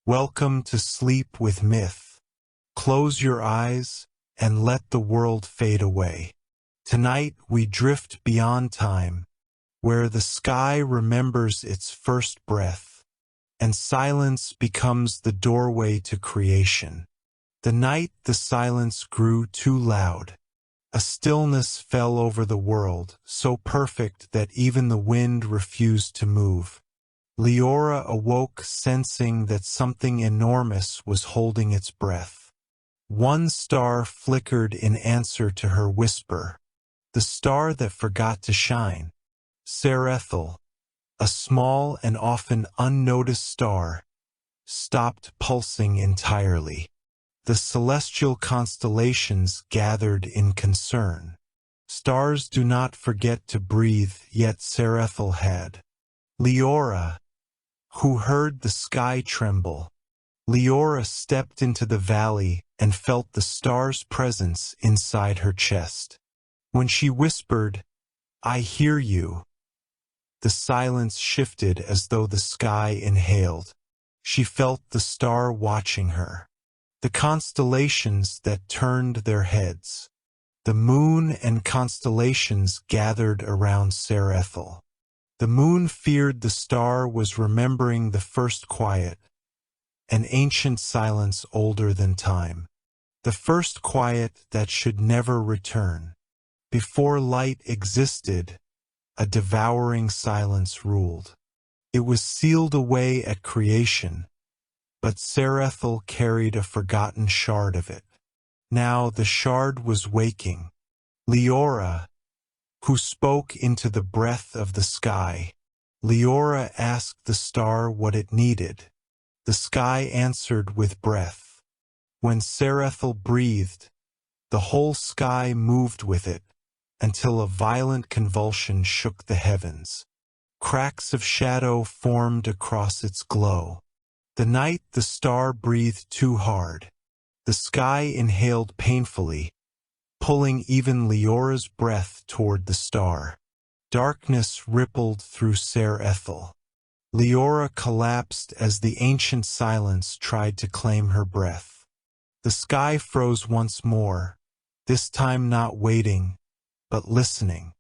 Welcome to Sleep with Myth. Close your eyes and let the world fade away. Tonight we drift beyond time, where the sky remembers its first breath, and silence becomes the doorway to creation. The night the silence grew too loud. A stillness fell over the world, so perfect that even the wind refused to move. Leora awoke, sensing that something enormous was holding its breath. One star flickered in answer to her whisper, the star that forgot to shine. Serethel, a small and often unnoticed star, stopped pulsing entirely. The celestial constellations gathered in concern. Stars do not forget to breathe, yet Serethel had. Leora, who heard the sky tremble. Leora stepped into the valley and felt the star's presence inside her chest. When she whispered, "I hear you," the silence shifted as though the sky inhaled. She felt the star watching her. The constellations that turned their heads. The moon and constellations gathered around Serethel. The moon feared the star was remembering the first quiet, an ancient silence older than time. The first quiet that should never return. Before light existed, a devouring silence ruled. It was sealed away at creation, but Serethel carried a forgotten shard of it. Now the shard was waking. Leora, who spoke into the breath of the sky. Leora asked the star what it needed. The sky answered with breath. When Serethel breathed, the whole sky moved with it, until a violent convulsion shook the heavens. Cracks of shadow formed across its glow. The night the star breathed too hard. The sky inhaled painfully, pulling even Leora's breath toward the star. Darkness rippled through Serethel. Leora collapsed as the ancient silence tried to claim her breath. The sky froze once more, this time not waiting, but listening.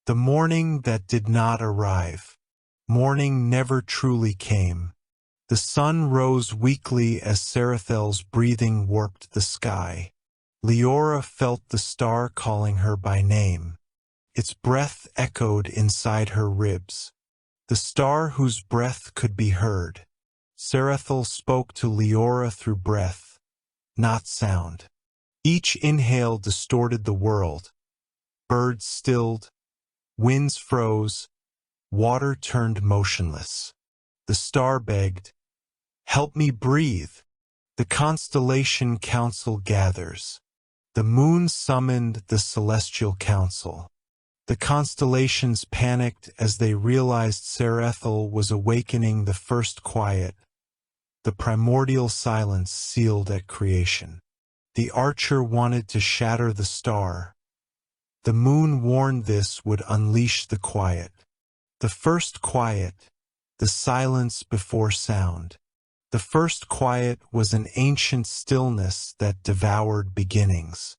The morning that did not arrive. Morning never truly came. The sun rose weakly as Serethel's breathing warped the sky. Leora felt the star calling her by name. Its breath echoed inside her ribs. The star whose breath could be heard. Serethel spoke to Leora through breath, not sound. Each inhale distorted the world. Birds stilled, winds froze, water turned motionless. The star begged, "Help me breathe." The constellation council gathers. The moon summoned the celestial council. The constellations panicked as they realized Serethel was awakening the first quiet, the primordial silence sealed at creation. The archer wanted to shatter the star. The moon warned this would unleash the quiet. The first quiet, the silence before sound. The first quiet was an ancient stillness that devoured beginnings.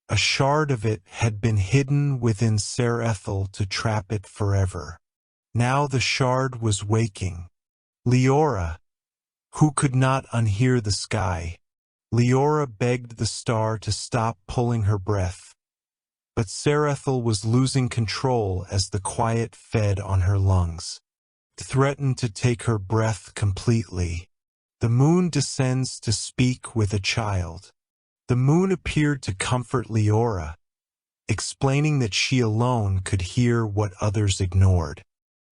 A shard of it had been hidden within Serethel to trap it forever. Now the shard was waking. Leora, who could not unhear the sky. Leora begged the star to stop pulling her breath. But Serethel was losing control as the quiet fed on her lungs. It threatened to take her breath completely. The moon descends to speak with a child. The moon appeared to comfort Leora, explaining that she alone could hear what others ignored.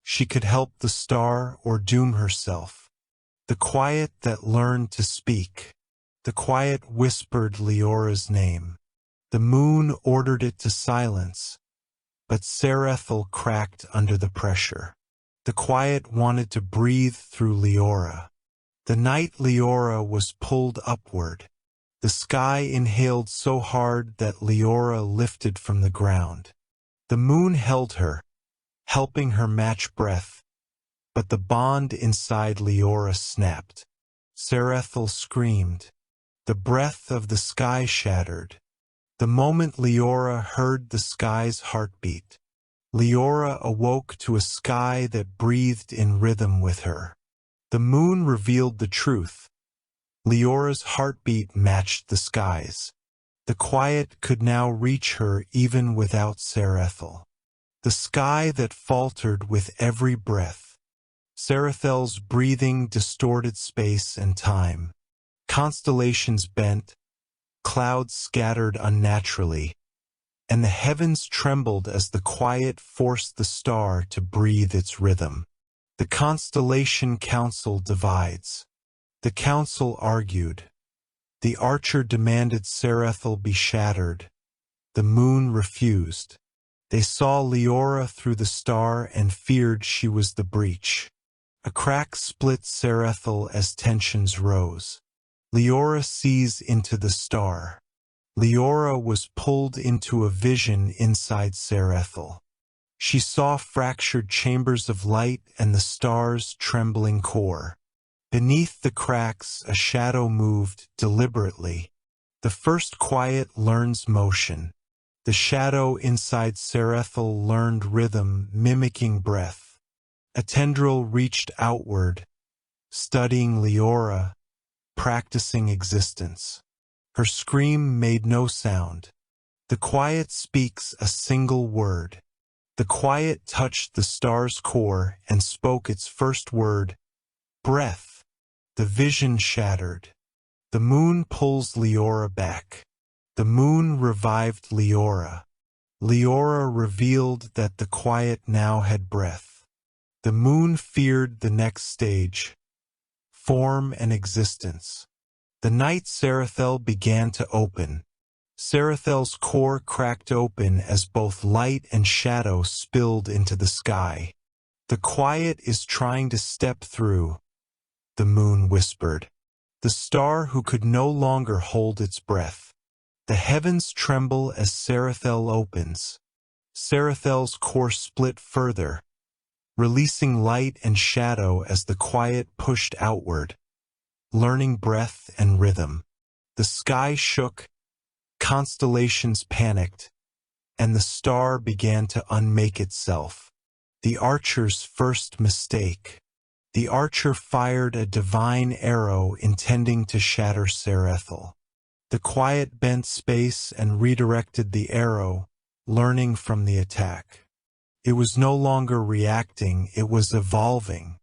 She could help the star or doom herself. The quiet that learned to speak. The quiet whispered Leora's name. The moon ordered it to silence, but Serethel cracked under the pressure. The quiet wanted to breathe through Leora. The night Leora was pulled upward. The sky inhaled so hard that Leora lifted from the ground. The moon held her, helping her match breath, but the bond inside Leora snapped. Serethel screamed. The breath of the sky shattered. The moment Leora heard the sky's heartbeat, Leora awoke to a sky that breathed in rhythm with her. The moon revealed the truth. Leora's heartbeat matched the sky's. The quiet could now reach her even without Serethel. The sky that faltered with every breath. Serethel's breathing distorted space and time. Constellations bent, clouds scattered unnaturally, and the heavens trembled as the quiet forced the star to breathe its rhythm. The constellation council divides. The council argued. The archer demanded Serethel be shattered. The moon refused. They saw Leora through the star and feared she was the breach. A crack split Serethel as tensions rose. Leora sees into the star. Leora was pulled into a vision inside Serethel. She saw fractured chambers of light and the star's trembling core. Beneath the cracks, a shadow moved deliberately. The first quiet learns motion. The shadow inside Serethel learned rhythm, mimicking breath. A tendril reached outward, studying Leora, practicing existence. Her scream made no sound. The quiet speaks a single word. The quiet touched the star's core and spoke its first word, breath. The vision shattered. The moon pulls Leora back. The moon revived Leora. Leora revealed that the quiet now had breath. The moon feared the next stage, form and existence. The night Serethel began to open. Serethel's core cracked open as both light and shadow spilled into the sky. The quiet is trying to step through, the moon whispered. The star who could no longer hold its breath. The heavens tremble as Serethel opens. Serethel's core split further, releasing light and shadow as the quiet pushed outward, learning breath and rhythm. The sky shook, constellations panicked, and the star began to unmake itself. The archer's first mistake. The archer fired a divine arrow intending to shatter Serethel. The quiet bent space and redirected the arrow, learning from the attack. It was no longer reacting, it was evolving.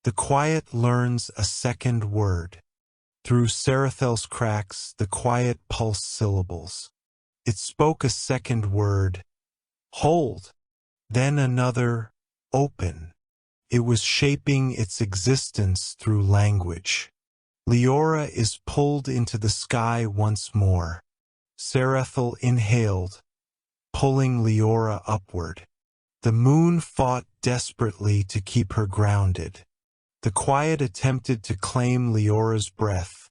The quiet learns a second word. Through Serethel's cracks, the quiet pulsed syllables. It spoke a second word, hold, then another, open. It was shaping its existence through language. Leora is pulled into the sky once more. Serethel inhaled, pulling Leora upward. The moon fought desperately to keep her grounded. The quiet attempted to claim Leora's breath,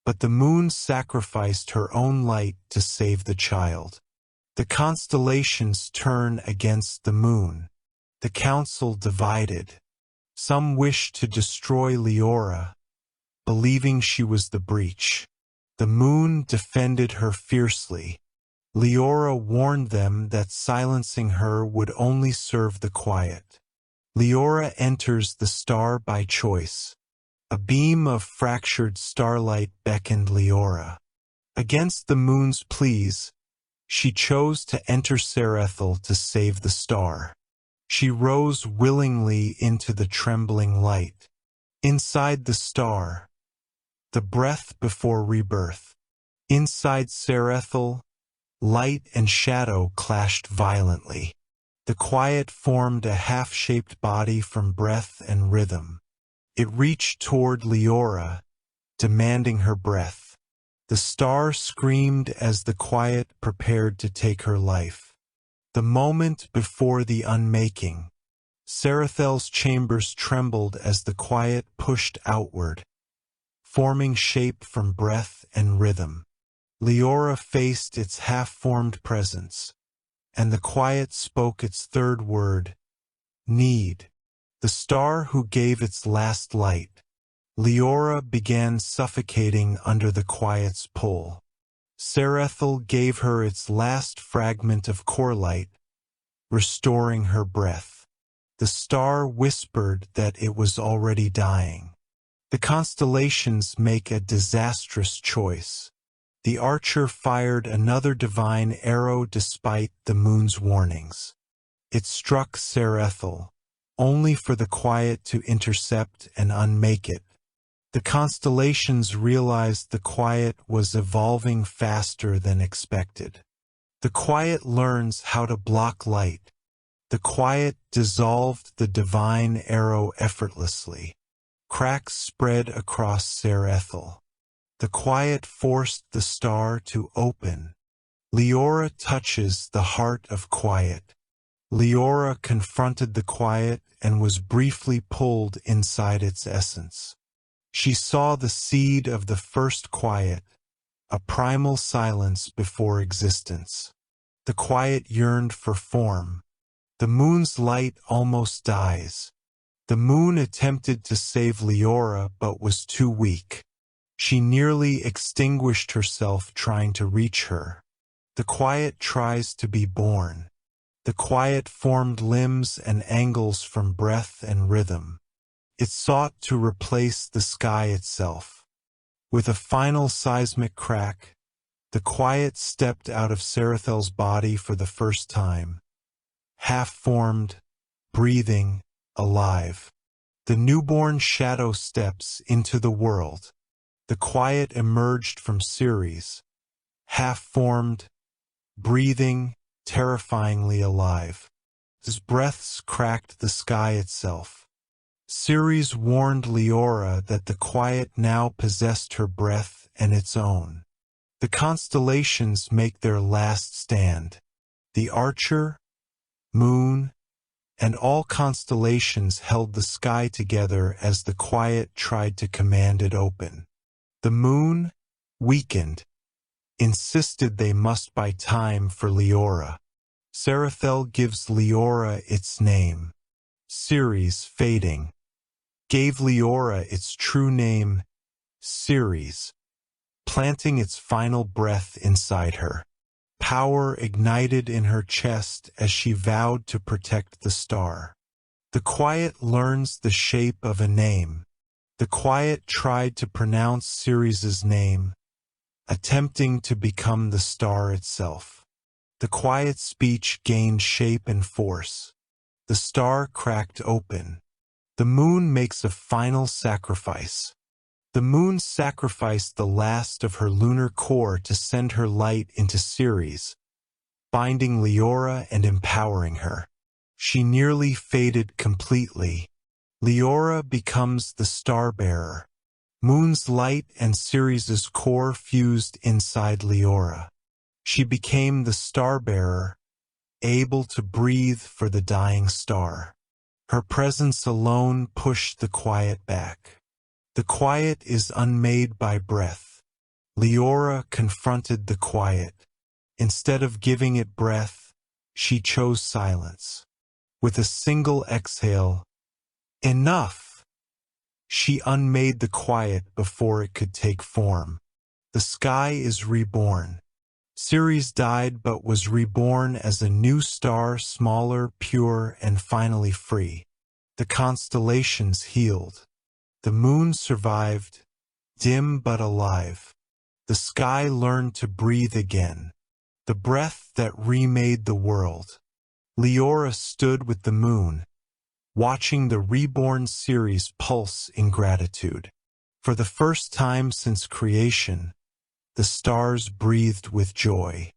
but the moon sacrificed her own light to save the child. The constellations turn against the moon. The council divided. Some wished to destroy Leora, believing she was the breach. The moon defended her fiercely. Leora warned them that silencing her would only serve the quiet. Leora enters the star by choice. A beam of fractured starlight beckoned Leora. Against the moon's pleas, she chose to enter Serethel to save the star. She rose willingly into the trembling light. Inside the star, the breath before rebirth. Inside Serethel, light and shadow clashed violently. The quiet formed a half-shaped body from breath and rhythm. It reached toward Leora, demanding her breath. The star screamed as the quiet prepared to take her life. The moment before the unmaking. Serethel's chambers trembled as the quiet pushed outward, forming shape from breath and rhythm. Leora faced its half-formed presence, and the quiet spoke its third word, need. The star who gave its last light. Leora began suffocating under the quiet's pull. Serethel gave her its last fragment of core light, restoring her breath. The star whispered that it was already dying. The constellations make a disastrous choice. The archer fired another divine arrow despite the moon's warnings. It struck Serethel, only for the quiet to intercept and unmake it. The constellations realized the quiet was evolving faster than expected. The quiet learns how to block light. The quiet dissolved the divine arrow effortlessly. Cracks spread across Serethel. The quiet forced the star to open. Leora touches the heart of quiet. Leora confronted the quiet and was briefly pulled inside its essence. She saw the seed of the first quiet, a primal silence before existence. The quiet yearned for form. The moon's light almost dies. The moon attempted to save Leora but was too weak. She nearly extinguished herself trying to reach her. The quiet tries to be born. The quiet formed limbs and angles from breath and rhythm. It sought to replace the sky itself. With a final seismic crack, the quiet stepped out of Serethel's body for the first time. Half-formed, breathing, alive. The newborn shadow steps into the world. The quiet emerged from Ceres, half-formed, breathing, terrifyingly alive. His breaths cracked the sky itself. Ceres warned Leora that the quiet now possessed her breath and its own. The constellations make their last stand. The archer, moon, and all constellations held the sky together as the quiet tried to command it open. The moon, weakened, insisted they must buy time for Leora. Serethel gives Leora its name. Ceres, fading, gave Leora its true name, Ceres, planting its final breath inside her. Power ignited in her chest as she vowed to protect the star. The quiet learns the shape of a name. The quiet tried to pronounce Ceres's name, attempting to become the star itself. The quiet speech gained shape and force. The star cracked open. The moon makes a final sacrifice. The moon sacrificed the last of her lunar core to send her light into Ceres, binding Leora and empowering her. She nearly faded completely. Leora becomes the star-bearer. Moon's light and Ceres's core fused inside Leora. She became the star-bearer, able to breathe for the dying star. Her presence alone pushed the quiet back. The quiet is unmade by breath. Leora confronted the quiet. Instead of giving it breath, she chose silence. With a single exhale, enough! She unmade the quiet before it could take form. The sky is reborn. Ceres died but was reborn as a new star, smaller, pure, and finally free. The constellations healed. The moon survived, dim but alive. The sky learned to breathe again. The breath that remade the world. Leora stood with the moon, watching the reborn Ceres pulse in gratitude. For the first time since creation, the stars breathed with joy.